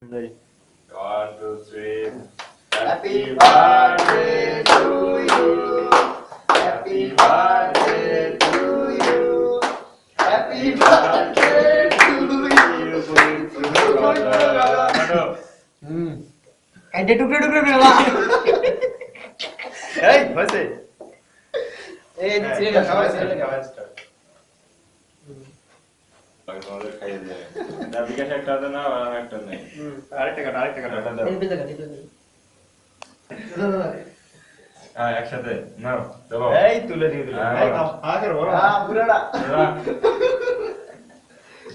Ready. 1, 2, 3. Happy birthday to you. Happy birthday to you. Happy birthday to you. কাইটে টুকরো টুকরো মেলা এই হইছে এই ছেলে খাওয়া খাওয়া খাওয়া স্টার্ট আমাদের খাইয়ে দেয় না বিকাশ একটা আছে না আর একটা নেই আরেকটা কাটা এটা দাও এই বেটা কাটি হ্যাঁ একসাথে নাও দেবো এই তুলে দিয়ে দিল হ্যাঁ, এই বাবা। হ্যাঁ করো হ্যাঁ পুরাটা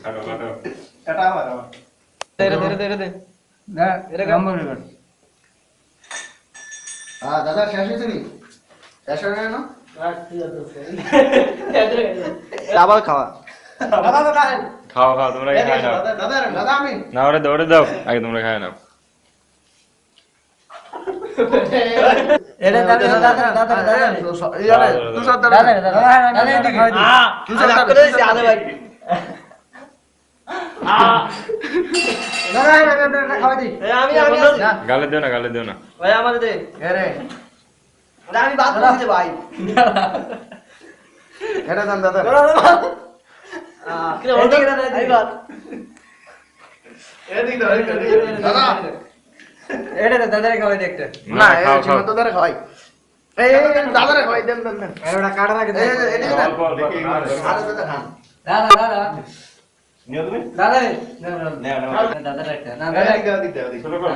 কাটো কাটো কাটা আমার দে না এটা কাম করে হ্যাঁ দাদা শেষ হয়েছে নি শেষ হয়ে গেল না আবার খাওয়া দাদা দাদা খাও খাও তোমরা এই খাই নাও দাদা দাদা দাদা আমি না ওরে দৌড়ে দাও আগে তোমরা খাই নাও এটা দাদা তুই সব দাদা দাদা এটা খাওয়া দি তুই সব দাদা আদে ভাই দাদা খাওয়া দি আমি গালে দিও না গালে দিও না ভাই আমাদের দে আরে আমি বাদ করতে ভাই এটা দান দাদা কিরে ওদিকে দাদা এই বাদ এদিক দাও দাদা এটা দাদারে খাওয়া দি একটা না খাও, এই খাও। সীমান্ত দাদা খাই এই দাদারে খাই দেন দেন দেন এটা কাটা রাখে দে এই এদিকে দেন অল্প, অল্প, দেখি খাও, খাও। আরে দাদা খান দাদা নিও তুমি দাদা নাও দাদা একটা না দাদা দাদা দিক দাও দিক শুরু করো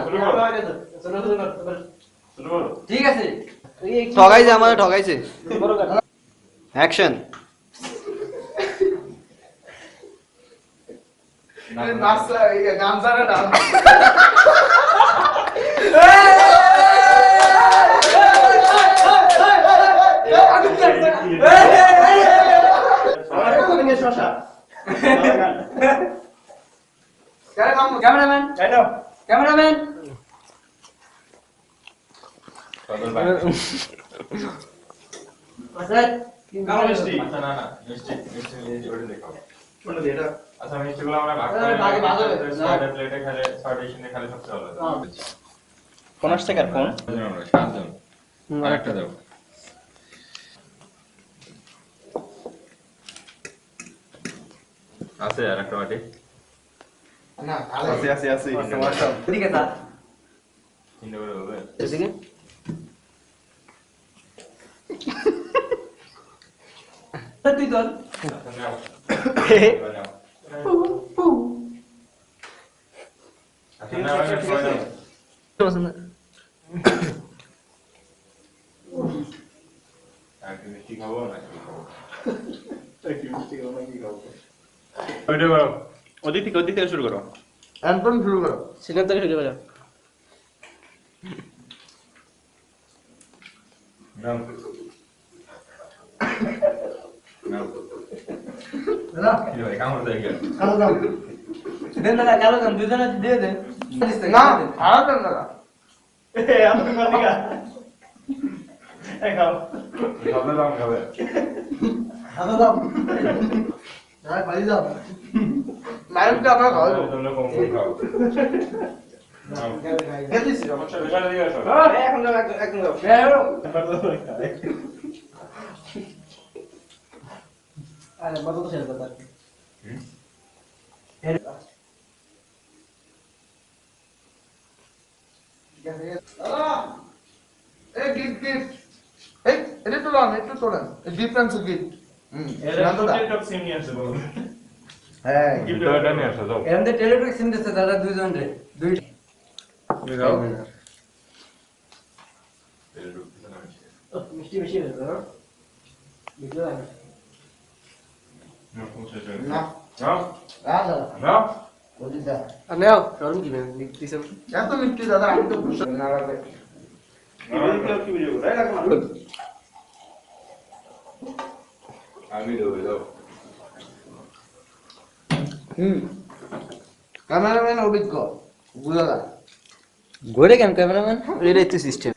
শুরু করো ঠিক আছে ঠগাইছে আমাদের ঠগাইছে অ্যাকশন নাচা এই গান জানে না আমার কোন দিকে শশা কেন নাম ক্যামেরাম্যান কেন ক্যামেরাম্যান কত ভাই স্যার কেমন মিষ্টি আচ্ছা না না মিষ্টি মিষ্টি নিয়ে ওটা দেখো কোন দিয়ে এটা আচ্ছা মিষ্টিগুলো আমরা ভাগ হ্যাঁ, ভাগে ভাগ হবে। ছয়টা প্লেটে খেলে ছয়টা এখানে খেলে সবচেয়ে ভালো লাগে কোন আসছে কার ফোন সাতজন আরেকটা দাও আছে আর একটা বাটি না আছে আছে আছে ঠিক আছে স্যার তিনটে করে হবে এদিকে তুই তোর আচ্ছা, নাও। নাও। আচ্ছা, নাও, নাও, নাও, নাও। আর কি মিষ্টি খাবো নাকি খাবো? ওইটা করো। ওদিক থেকে শুরু করো একদম শুরু করো সিনেমা থেকে শুরু করা নাও। নাও। দাদা কি ভাই, কামড় দেয় কি? কালো দাও দেন দাদা কালো দাও দুজনে দিয়ে দে না আর দেন দাদা সবটা দাম খাবে। কালো দাও দাদা পালি দাও নাইনটা আমরা খাওয়াবো তোমরা কম কম খাও। নাও। গেছিস সমস্যা নেই। এখানে দিয়ে আসো। এখন দাও একদম দাও আরে মত তো শেষ দাদা হুম? এই গিফট গিফট এই এটা একটু তোলেন ডিফারেন্স গিফট হ্যাঁ দুটোটা নিয়ে আসো, যাও। এরমতে টেলিটক সিম দিতে দাদা দুইজন রে দুই তুমি খাও। মিষ্টি বেশি হয়ে গেল বুঝলো নাও, সমস্যা নেই। না নাও, দাদা নাও। বলি দা নেও শরম কি দিছে এত মিষ্টি দাদা আমি তো বুঝতে না পারবে আমি দেবো, দাও। ক্যামেরাম্যান অভিজ্ঞ বুঝলা ঘুরে কেন ক্যামেরাম্যান এটাই তো সিস্টেম